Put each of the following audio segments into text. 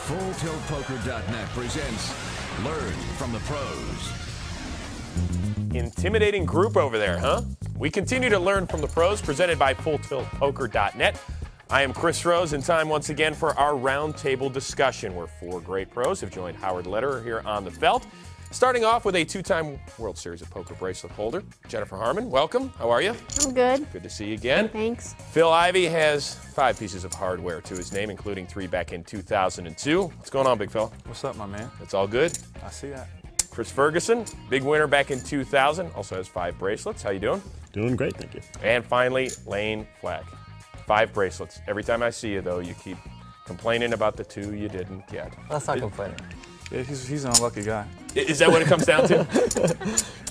FullTiltPoker.net presents Learn from the Pros. Intimidating group over there, huh? We continue to learn from the pros, presented by FullTiltPoker.net. I am Chris Rose, and time once again for our roundtable discussion, where four great pros have joined Howard Lederer here on the felt. Starting off with a two-time World Series of Poker bracelet holder, Jennifer Harmon. Welcome. How are you? I'm good. Good to see you again. Thanks. Phil Ivey has 5 pieces of hardware to his name, including 3 back in 2002. What's going on, big fella? What's up, my man? It's all good. I see that. Chris Ferguson, big winner back in 2000, also has 5 bracelets. How you doing? Doing great, thank you. And finally, Lane Flagg, 5 bracelets. Every time I see you, though, you keep complaining about the 2 you didn't get. That's not complaining. Yeah, he's an unlucky guy. Is that what it comes down to?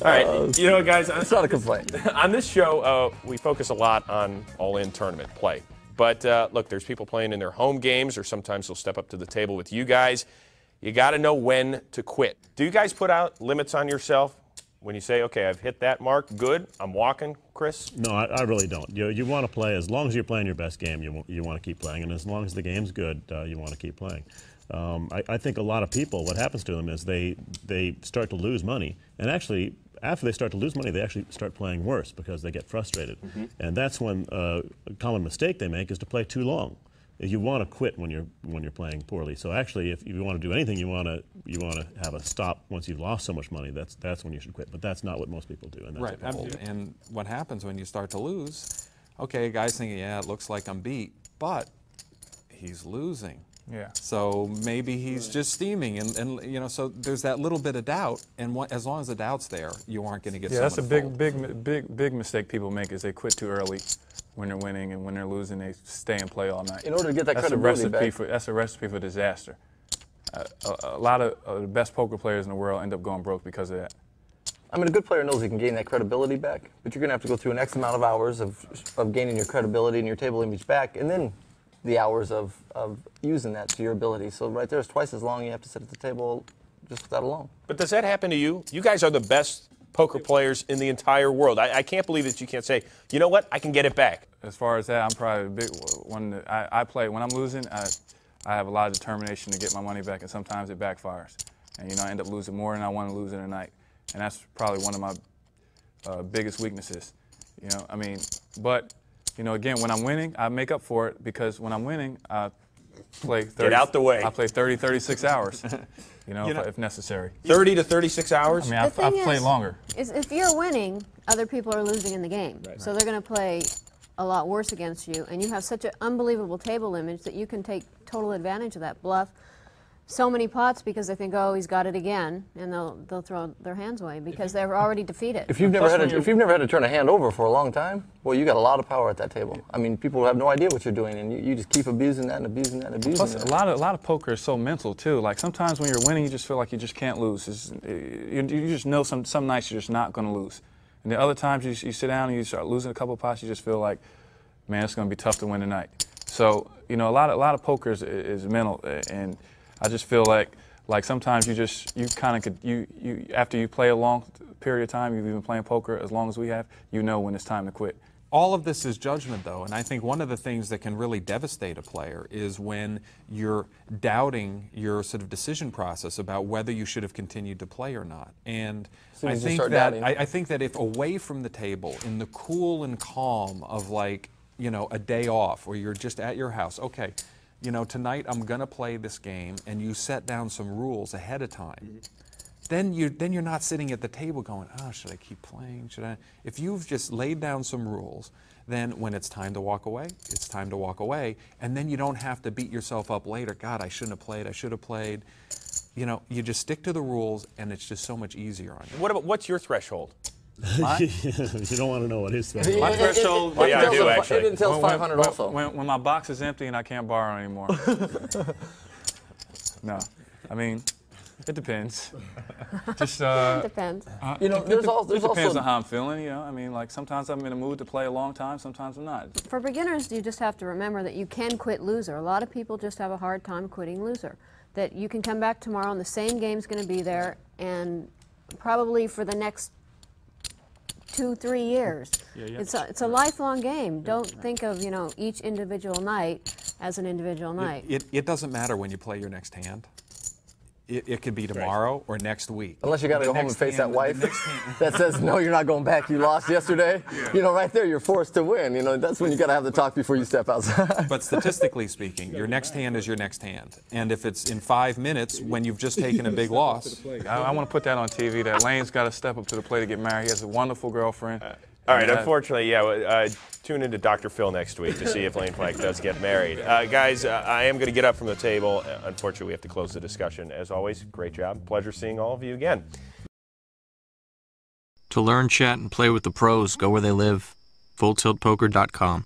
All right, you know, guys, It's not a complaint. on this show, we focus a lot on all-in tournament play. But look, there's people playing in their home games, or sometimes they'll step up to the table with you guys. You got to know when to quit. Do you guys put out limits on yourself when you say, okay, I've hit that mark, good, I'm walking, Chris? No, I really don't. You want to play, as long as you're playing your best game, you want to keep playing, and as long as the game's good, you want to keep playing. I think a lot of people, what happens to them is they start to lose money, and actually, after they start to lose money, they actually start playing worse because they get frustrated. Mm-hmm. And that's when a common mistake they make is to play too long. You want to quit when you're playing poorly. So actually, if you want to do anything, you want to have a stop once you've lost so much money. That's when you should quit. But that's not what most people do. And that's right. And what happens when you start to lose? Okay, guys thinking, yeah, it looks like I'm beat, but he's losing. Yeah. So maybe he's just steaming, and you know, so there's that little bit of doubt, and as long as the doubt's there, you aren't going to get. Yeah, that's a fold. big mistake people make is they quit too early when they're winning, and when they're losing, they stay and play all night. In order to get that that's credibility back. That's a recipe for disaster. A lot of the best poker players in the world end up going broke because of that. I mean, a good player knows he can gain that credibility back, but you're going to have to go through an X amount of hours of gaining your credibility and your table image back, and then the hours of using that to your ability. So right there is twice as long you have to sit at the table just with that alone. But does that happen to you? You guys are the best poker players in the entire world. I can't believe that you can't say, you know what, I can get it back. As far as that, I'm probably the big one. I play, when I'm losing, I have a lot of determination to get my money back, and sometimes it backfires. And, you know, I end up losing more than I want to lose in a night. And that's probably one of my biggest weaknesses. You know, I mean, but, you know, again, when I'm winning, I make up for it, because when I'm winning, I play 30. Get out the way. I play 30, 36 hours, you know, if necessary. 30 to 36 hours? I mean, I've played longer. Is if you're winning, other people are losing in the game. Right. So they're going to play a lot worse against you, and you have such an unbelievable table image that you can take total advantage of that, bluff so many pots because they think, oh, he's got it again, and they'll throw their hands away because they're already defeated. If you've never had to turn a hand over for a long time, well, you got a lot of power at that table. I mean, people have no idea what you're doing, and you just keep abusing that and abusing that and abusing Plus, that. a lot of poker is so mental too. Like sometimes when you're winning, you just feel like you just can't lose. You just know some nights you're just not going to lose, and the other times you sit down and you start losing a couple of pots, you just feel like, man, it's going to be tough to win tonight. So you know, a lot of poker is mental, and I just feel like sometimes you after you play a long period of time, you've been playing poker as long as we have, you know when it's time to quit. All of this is judgment, though, and I think one of the things that can really devastate a player is when you're doubting your sort of decision process about whether you should have continued to play or not. And I think that if away from the table, in the cool and calm of, like, you know, a day off, or you're just at your house, okay, you know, tonight I'm going to play this game, and you set down some rules ahead of time, then you're not sitting at the table going, oh, should I keep playing? Should I? If you've just laid down some rules, then when it's time to walk away, it's time to walk away, and then you don't have to beat yourself up later. God, I shouldn't have played. I should have played. You know, you just stick to the rules, and it's just so much easier on you. What's your threshold? You don't want to know what his threshold. My threshold. Well, yeah, I do actually. It entails 500 also. When my box is empty and I can't borrow anymore. No, I mean, it depends. Just It depends. You know, it depends also on how I'm feeling. You know, I mean, like sometimes I'm in a mood to play a long time, sometimes I'm not. For beginners, you just have to remember that you can quit loser. A lot of people just have a hard time quitting loser. That you can come back tomorrow and the same game's going to be there, and probably for the next 2-3 years. It's a lifelong game. Don't think of, you know, each individual night as an individual night. It doesn't matter when you play your next hand. It could be tomorrow or next week. Unless you got to go home and face that wife that says, no, you're not going back. You lost yesterday. Yeah. You know, right there, you're forced to win. You know, that's when you got to have the talk before you step outside. But statistically speaking, your next hand is your next hand. And if it's in 5 minutes when you've just taken a big loss. I want to put that on TV, that Lane's got to step up to the plate to get married. He has a wonderful girlfriend. All right, unfortunately, yeah, tune into Dr. Phil next week to see if Lane Flack does get married. Guys, I am going to get up from the table. Unfortunately, we have to close the discussion. As always, great job. Pleasure seeing all of you again. To learn, chat, and play with the pros, go where they live. FullTiltPoker.com.